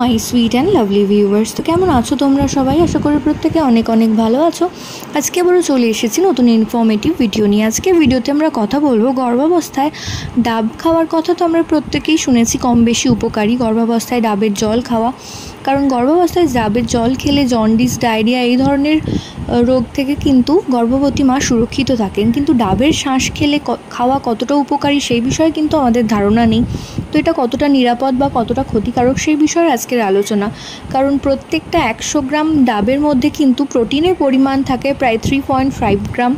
My sweet and lovely viewers, তো কেমন আছো তোমরা সবাই? আশা করি প্রত্যেকে অনেক অনেক ভালো আছো। আজকে আবারও চলে এসেছি নতুন ইনফরমেটিভ ভিডিও নিয়ে। আজকে ভিডিওতে আমরা কথা বলবো গর্ভাবস্থায় ডাব খাওয়ার কথা। তো আমরা প্রত্যেকেই শুনেছি কম বেশি উপকারী গর্ভাবস্থায় ডাবের জল খাওয়া, কারণ গর্ভাবস্থায় ডাবের জল খেলে জন্ডিস, ডায়রিয়া এই ধরনের রোগ থেকে কিন্তু গর্ভবতী মা সুরক্ষিত থাকেন। কিন্তু ডাবের শাঁস খেলে খাওয়া কতটা উপকারী সেই বিষয়ে কিন্তু আমাদের ধারণা নেই। তো এটা কতটা নিরাপদ বা কতটা ক্ষতিকারক সেই বিষয়ে আজকের আলোচনা। কারণ প্রত্যেকটা 100 গ্রাম ডাবের মধ্যে কিন্তু প্রোটিনের পরিমাণ থাকে প্রায় 3.5 গ্রাম,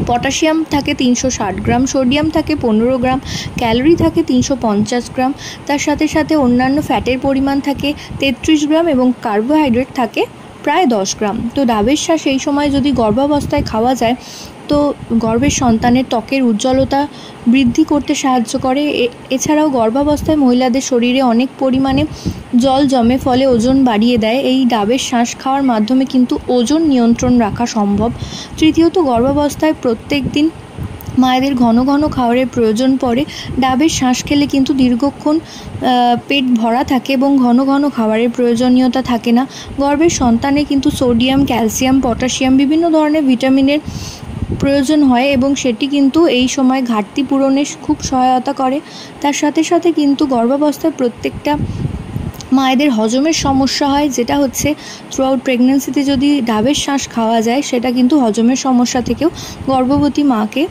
পটাশিয়াম থাকে 360 গ্রাম, সোডিয়াম থাকে 15 গ্রাম, ক্যালোরি থাকে 350 গ্রাম, তার সাথে সাথে অন্যান্য ফ্যাটের পরিমাণ থাকে 33 গ্রাম এবং কার্বোহাইড্রেট থাকে প্রায় 10 গ্রাম। তো ডাবের শাঁস এই সময় যদি গর্ভাবস্থায় খাওয়া যায় তো গর্ভের সন্তানের ত্বকের উজ্জ্বলতা বৃদ্ধি করতে সাহায্য করে। এছাড়াও গর্ভাবস্থায় মহিলাদের শরীরে অনেক পরিমাণে জল জমে, ফলে ওজন বাড়িয়ে দেয়। এই ডাবের শাঁস খাওয়ার মাধ্যমে কিন্তু ওজন নিয়ন্ত্রণ রাখা সম্ভব। তৃতীয়ত, গর্ভাবস্থায় প্রত্যেক দিন মায়েদের ঘন ঘন খাবারের প্রয়োজন পড়ে। ডাবের শাঁস খেলে কিন্তু দীর্ঘক্ষণ পেট ভরা থাকে এবং ঘন ঘন খাবারের প্রয়োজনীয়তা থাকে না। গর্ভের সন্তানে কিন্তু সোডিয়াম, ক্যালসিয়াম, পটাশিয়াম বিভিন্ন ধরনের ভিটামিনের প্রয়োজন হয় এবং সেটি কিন্তু এই সময় ঘাটতি পূরণে খুব সহায়তা করে। তার সাথে সাথে কিন্তু গর্ভাবস্থায় প্রত্যেকটা মায়েদের হজমের সমস্যা হয়, যেটা হচ্ছে থ্রু আউট প্রেগনেন্সিতে যদি ডাবের শাঁস খাওয়া যায় সেটা কিন্তু হজমের সমস্যা থেকেও গর্ভবতী মাকে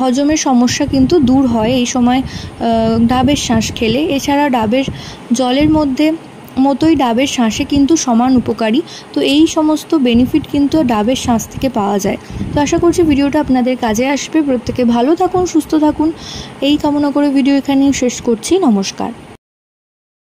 হজমের সমস্যা কিন্তু দূর হয় এই সময় ডাবের শাঁস খেলে। এছাড়া ডাবের জলের মতোই ডাবের শাঁসে কিন্তু সমান উপকারী। তো এই সমস্ত বেনিফিট কিন্তু ডাবের শাঁস থেকে পাওয়া যায়। তো আশা করছি ভিডিওটা আপনাদের কাজে আসবে। প্রত্যেকে ভালো থাকুন, সুস্থ থাকুন এই কামনা করে ভিডিও এখানেই শেষ করছি। নমস্কার।